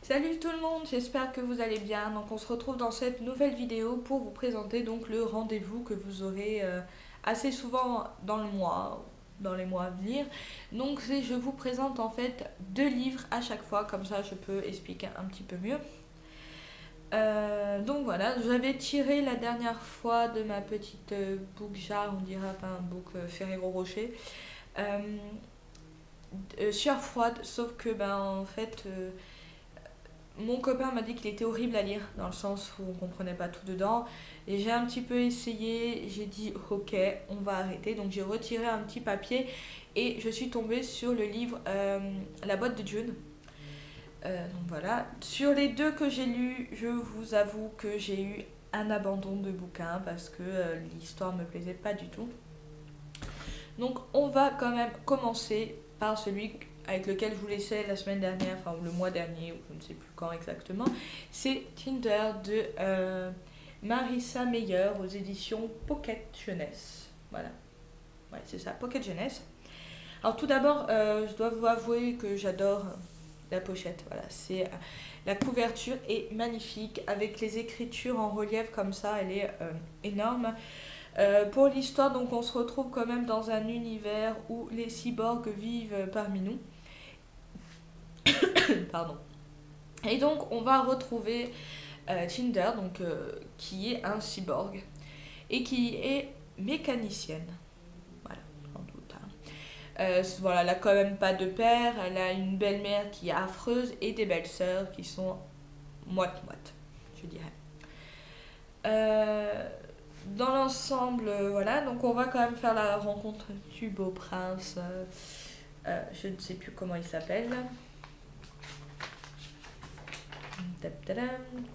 Salut tout le monde, j'espère que vous allez bien. Donc on se retrouve dans cette nouvelle vidéo pour vous présenter donc le rendez-vous que vous aurez assez souvent dans le mois, dans les mois à venir. Donc je vous présente en fait deux livres à chaque fois, comme ça je peux expliquer un petit peu mieux. Donc voilà, j'avais tiré la dernière fois de ma petite book jar, on dirait, enfin book Ferrero Rocher, euh, Sueur froide, sauf que en fait mon copain m'a dit qu'il était horrible à lire, dans le sens où on comprenait pas tout dedans. Et j'ai un petit peu essayé, j'ai dit ok, on va arrêter. Donc j'ai retiré un petit papier et je suis tombée sur le livre La boîte de June. Donc voilà. Sur les deux que j'ai lus, je vous avoue que j'ai eu un abandon de bouquin parce que l'histoire me plaisait pas du tout. Donc on va quand même commencer par celui avec lequel je vous laissais la semaine dernière, enfin le mois dernier, ou je ne sais plus quand exactement. C'est Tinder de Marissa Meyer aux éditions Pocket Jeunesse. Voilà, ouais, c'est ça, Pocket Jeunesse. Alors tout d'abord, je dois vous avouer que j'adore la pochette. Voilà, c'est la couverture est magnifique avec les écritures en relief comme ça, elle est énorme. Pour l'histoire, donc on se retrouve quand même dans un univers où les cyborgs vivent parmi nous. Pardon. Et donc on va retrouver Tinder, donc, qui est un cyborg et qui est mécanicienne. Voilà, sans doute. Hein. Voilà, elle a quand même pas de père, elle a une belle-mère qui est affreuse et des belles-sœurs qui sont moite-moite, je dirais. Euh, dans l'ensemble, voilà, donc on va quand même faire la rencontre du beau prince. Je ne sais plus comment il s'appelle.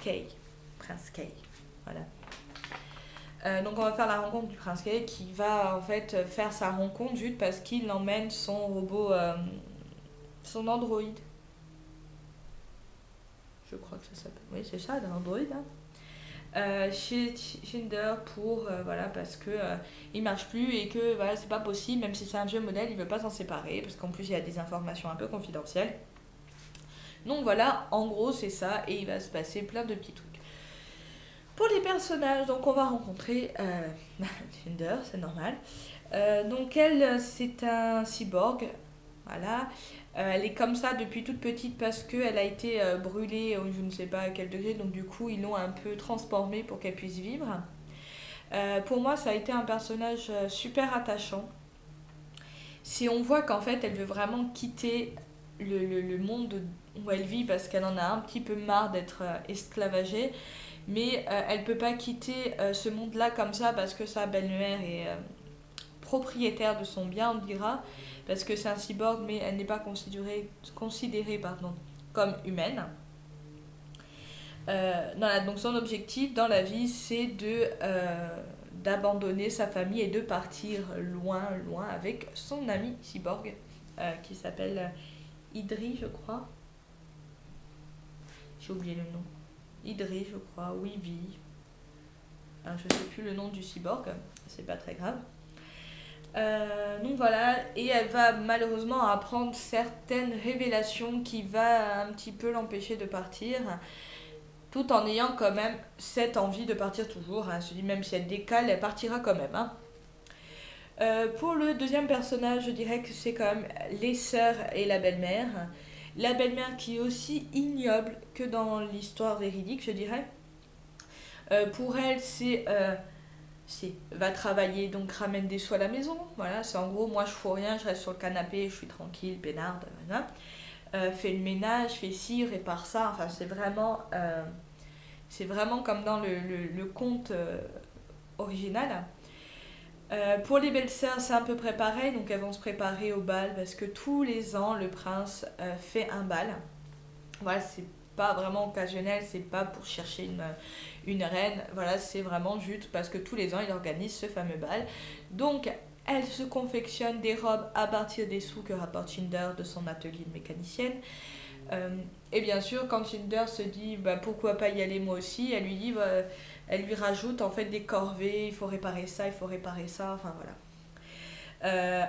Kay. Prince Kay. Voilà. Donc on va faire la rencontre du prince Kay qui va en fait faire sa rencontre juste parce qu'il emmène son robot, son androïde. Je crois que ça s'appelle. Oui, c'est ça, l'android. Hein. Chez Tinder pour voilà parce que il marche plus et que voilà c'est pas possible même si c'est un vieux modèle il veut pas s'en séparer parce qu'en plus il y a des informations un peu confidentielles donc voilà en gros c'est ça et il va se passer plein de petits trucs pour les personnages donc on va rencontrer Tinder c'est normal donc elle c'est un cyborg voilà. Elle est comme ça depuis toute petite parce qu'elle a été brûlée au je ne sais pas à quel degré, donc du coup ils l'ont un peu transformée pour qu'elle puisse vivre. Pour moi ça a été un personnage super attachant. Si on voit qu'en fait elle veut vraiment quitter le monde où elle vit parce qu'elle en a un petit peu marre d'être esclavagée, mais elle peut pas quitter ce monde-là comme ça parce que sa belle-mère est propriétaire de son bien, on dira, parce que c'est un cyborg, mais elle n'est pas considérée pardon, comme humaine. Voilà, donc son objectif dans la vie, c'est d'abandonner sa famille et de partir loin, loin avec son ami cyborg, qui s'appelle Idri, je crois. J'ai oublié le nom. Idri, je crois, ou Ivy. Alors, je ne sais plus le nom du cyborg, c'est pas très grave. Donc voilà, et elle va malheureusement apprendre certaines révélations qui va un petit peu l'empêcher de partir, tout en ayant quand même cette envie de partir toujours. Hein. Elle se dit même si elle décale, elle partira quand même. Hein. Pour le deuxième personnage, je dirais que c'est quand même les sœurs et la belle-mère. La belle-mère qui est aussi ignoble que dans l'histoire véridique, je dirais. Pour elle, c'est va travailler donc ramène des sous à la maison voilà c'est en gros moi je fous rien je reste sur le canapé je suis tranquille peinarde voilà. Fait le ménage fait ci répare ça enfin c'est vraiment comme dans le conte original. Pour les belles-sœurs c'est à peu près pareil donc elles vont se préparer au bal parce que tous les ans le prince fait un bal voilà c'est pas vraiment occasionnel c'est pas pour chercher une reine voilà c'est vraiment juste parce que tous les ans il organise ce fameux bal donc elle se confectionne des robes à partir des sous que rapporte Tinder de son atelier de mécanicienne. Et bien sûr quand Tinder se dit bah, pourquoi pas y aller moi aussi elle lui dit elle lui rajoute en fait des corvées il faut réparer ça enfin voilà.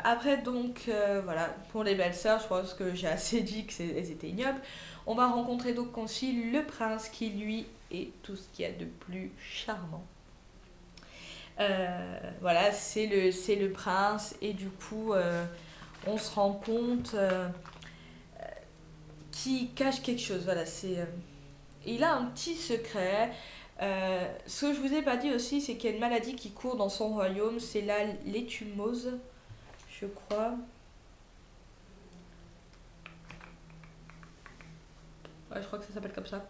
Après donc voilà, pour les belles-sœurs, je pense que j'ai assez dit qu'elles étaient ignobles. On va rencontrer donc aussi le prince qui lui est tout ce qu'il y a de plus charmant. Voilà, c'est le prince et du coup on se rend compte qu'il cache quelque chose. Voilà, il a un petit secret. Ce que je vous ai pas dit aussi, c'est qu'il y a une maladie qui court dans son royaume, c'est la létumose, je crois. Ouais, je crois que ça s'appelle comme ça.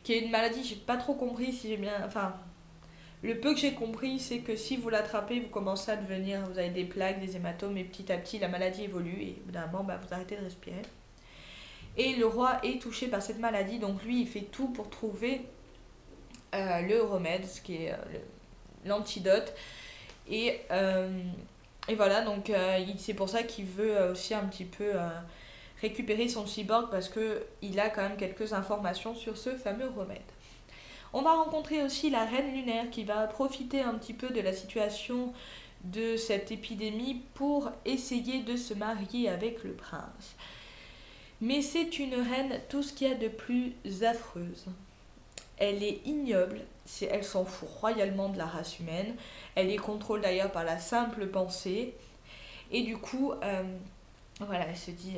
Qui est une maladie, j'ai pas trop compris si j'ai bien. Enfin, le peu que j'ai compris, c'est que si vous l'attrapez, vous commencez à devenir. Vous avez des plaques, des hématomes, et petit à petit, la maladie évolue, et au bout d'un moment, bah, vous arrêtez de respirer. Et le roi est touché par cette maladie, donc lui, il fait tout pour trouver le remède, ce qui est l'antidote. Et, euh, et voilà, donc c'est pour ça qu'il veut aussi un petit peu récupérer son cyborg parce qu'il a quand même quelques informations sur ce fameux remède. On va rencontrer aussi la reine lunaire qui va profiter un petit peu de la situation de cette épidémie pour essayer de se marier avec le prince. Mais c'est une reine tout ce qu'il y a de plus affreuse. Elle est ignoble, elle s'en fout royalement de la race humaine, elle les contrôle d'ailleurs par la simple pensée, et du coup, voilà, elle se dit,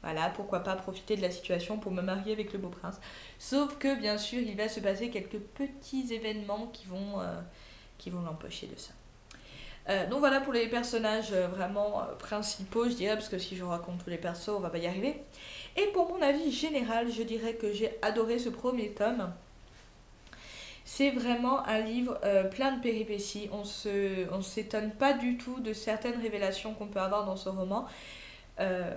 voilà, pourquoi pas profiter de la situation pour me marier avec le beau prince. Sauf que, bien sûr, il va se passer quelques petits événements qui vont l'empêcher de ça. Donc voilà pour les personnages vraiment principaux, je dirais, parce que si je raconte tous les persos, on va pas y arriver. Et pour mon avis général, je dirais que j'ai adoré ce premier tome. C'est vraiment un livre plein de péripéties. On s'étonne pas du tout de certaines révélations qu'on peut avoir dans ce roman. Euh,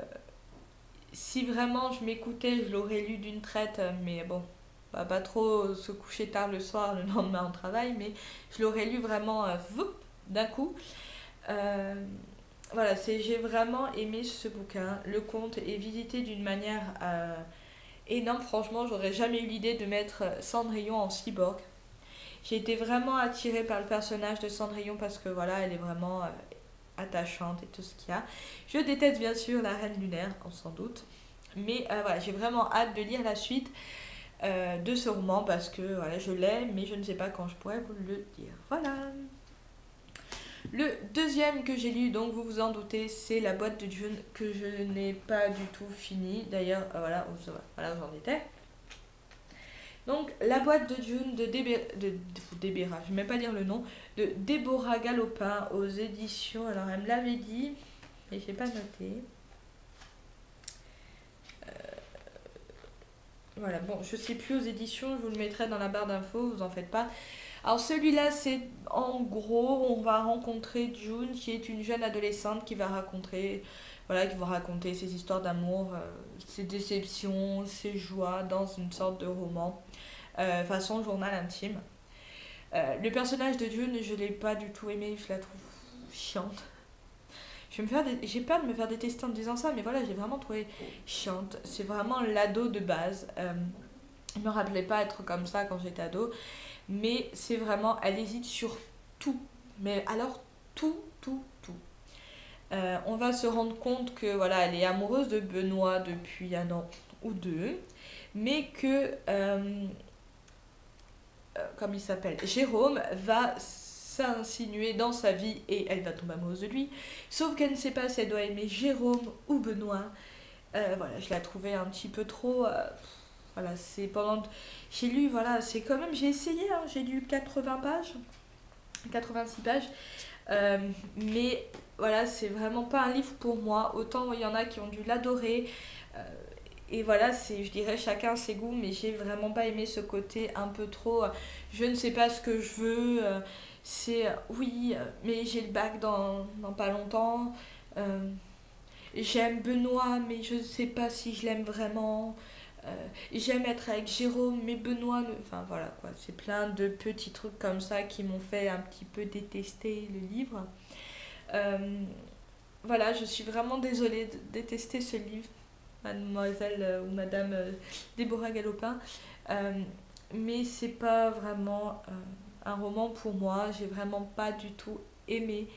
Si vraiment je m'écoutais, je l'aurais lu d'une traite, mais bon, on va pas trop se coucher tard le soir, le lendemain au travail, mais je l'aurais lu vraiment d'un coup. Euh, voilà, j'ai vraiment aimé ce bouquin. Le conte est visité d'une manière énorme. Franchement, j'aurais jamais eu l'idée de mettre Cendrillon en cyborg. J'ai été vraiment attirée par le personnage de Cendrillon parce que voilà, elle est vraiment attachante et tout ce qu'il y a. Je déteste bien sûr la Reine Lunaire, on s'en doute. Mais voilà, j'ai vraiment hâte de lire la suite de ce roman parce que voilà, je l'ai, mais je ne sais pas quand je pourrais vous le dire. Voilà. Le deuxième que j'ai lu, donc vous vous en doutez, c'est La boîte de June que je n'ai pas du tout fini. D'ailleurs, voilà, voilà où j'en étais. Donc, La boîte de June de Débera, je ne vais même pas lire le nom, de Déborah Galopin aux éditions. Alors, elle me l'avait dit, mais je n'ai pas noté. Voilà, bon, je sais plus aux éditions, je vous le mettrai dans la barre d'infos, vous en faites pas. Alors celui-là, c'est en gros, on va rencontrer June, qui est une jeune adolescente qui va raconter, voilà, qui va raconter ses histoires d'amour, ses déceptions, ses joies dans une sorte de roman, façon journal intime. Le personnage de June, je l'ai pas du tout aimé, je la trouve chiante. J'ai peur de me faire détester en disant ça, mais voilà, j'ai vraiment trouvé chiante. C'est vraiment l'ado de base. Je me rappelais pas être comme ça quand j'étais ado, mais c'est vraiment, elle hésite sur tout. Mais alors tout, tout, tout. On va se rendre compte que voilà, elle est amoureuse de Benoît depuis un an ou deux, mais que, comme il s'appelle, Jérôme va s'insinuer dans sa vie et elle va tomber amoureuse de lui. Sauf qu'elle ne sait pas si elle doit aimer Jérôme ou Benoît. Voilà, je la trouvais un petit peu trop. Voilà, c'est pendant. J'ai lu, voilà, c'est quand même. J'ai essayé, hein, j'ai lu 80 pages, 86 pages. Mais voilà, c'est vraiment pas un livre pour moi. Autant il y en a qui ont dû l'adorer. Euh, et voilà, je dirais chacun ses goûts, mais j'ai vraiment pas aimé ce côté un peu trop. Je ne sais pas ce que je veux. Oui, mais j'ai le bac dans pas longtemps. Euh, J'aime Benoît, mais je ne sais pas si je l'aime vraiment. J'aime être avec Jérôme, mais Benoît. Enfin voilà quoi, c'est plein de petits trucs comme ça qui m'ont fait un petit peu détester le livre. Euh, voilà, je suis vraiment désolée de détester ce livre, mademoiselle ou madame Déborah Galopin. Euh, mais c'est pas vraiment un roman pour moi. J'ai vraiment pas du tout aimé.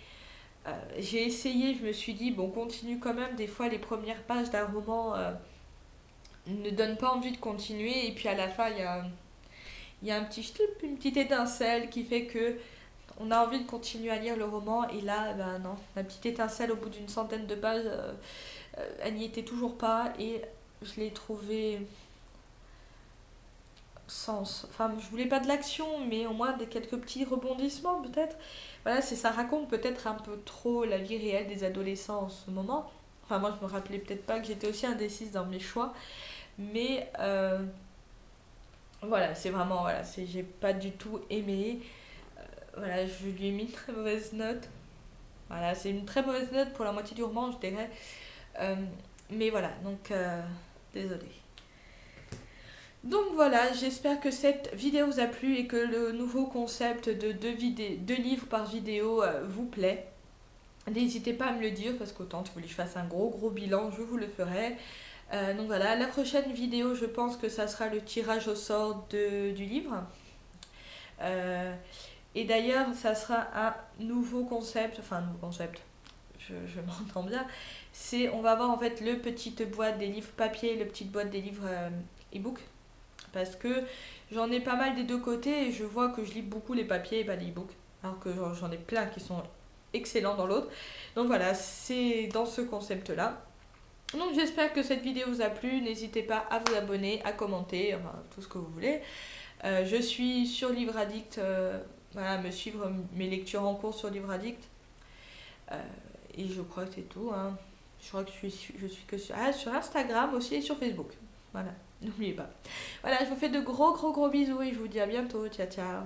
J'ai essayé, je me suis dit, bon, continue quand même. Des fois, les premières pages d'un roman ne donnent pas envie de continuer. Et puis à la fin, il y a un petit ch'tloup, une petite étincelle qui fait que on a envie de continuer à lire le roman. Et là, ben non, la petite étincelle au bout d'une centaine de pages, elle n'y était toujours pas. Et je l'ai trouvée sens. Enfin, je voulais pas de l'action, mais au moins des quelques petits rebondissements peut-être. Voilà, c'est ça raconte peut-être un peu trop la vie réelle des adolescents en ce moment. Enfin, moi, je me rappelais peut-être pas que j'étais aussi indécise dans mes choix, mais voilà, c'est vraiment voilà, c'est j'ai pas du tout aimé. Voilà, je lui ai mis une très mauvaise note. Voilà, c'est une très mauvaise note pour la moitié du roman, je dirais. Euh, mais voilà, donc désolée. Donc voilà, j'espère que cette vidéo vous a plu et que le nouveau concept de deux livres par vidéo vous plaît. N'hésitez pas à me le dire parce qu'autant que vous voulez que je fasse un gros bilan, je vous le ferai. Donc voilà, la prochaine vidéo, je pense que ça sera le tirage au sort du livre. Euh, et d'ailleurs, ça sera un nouveau concept, enfin un nouveau concept, je m'entends bien. C'est, on va avoir en fait le petite boîte des livres papier et le petite boîte des livres e-book. Parce que j'en ai pas mal des deux côtés et je vois que je lis beaucoup les papiers et pas les e-books. Alors que j'en ai plein qui sont excellents dans l'autre. Donc voilà, c'est dans ce concept-là. Donc j'espère que cette vidéo vous a plu. N'hésitez pas à vous abonner, à commenter, enfin tout ce que vous voulez. Je suis sur Livre Addict, voilà, me suivre mes lectures en cours sur Livre Addict. Et je crois que c'est tout. Hein. Je crois que je suis que sur Instagram aussi et sur Facebook. Voilà, n'oubliez pas. Voilà, je vous fais de gros bisous et je vous dis à bientôt. Ciao, ciao.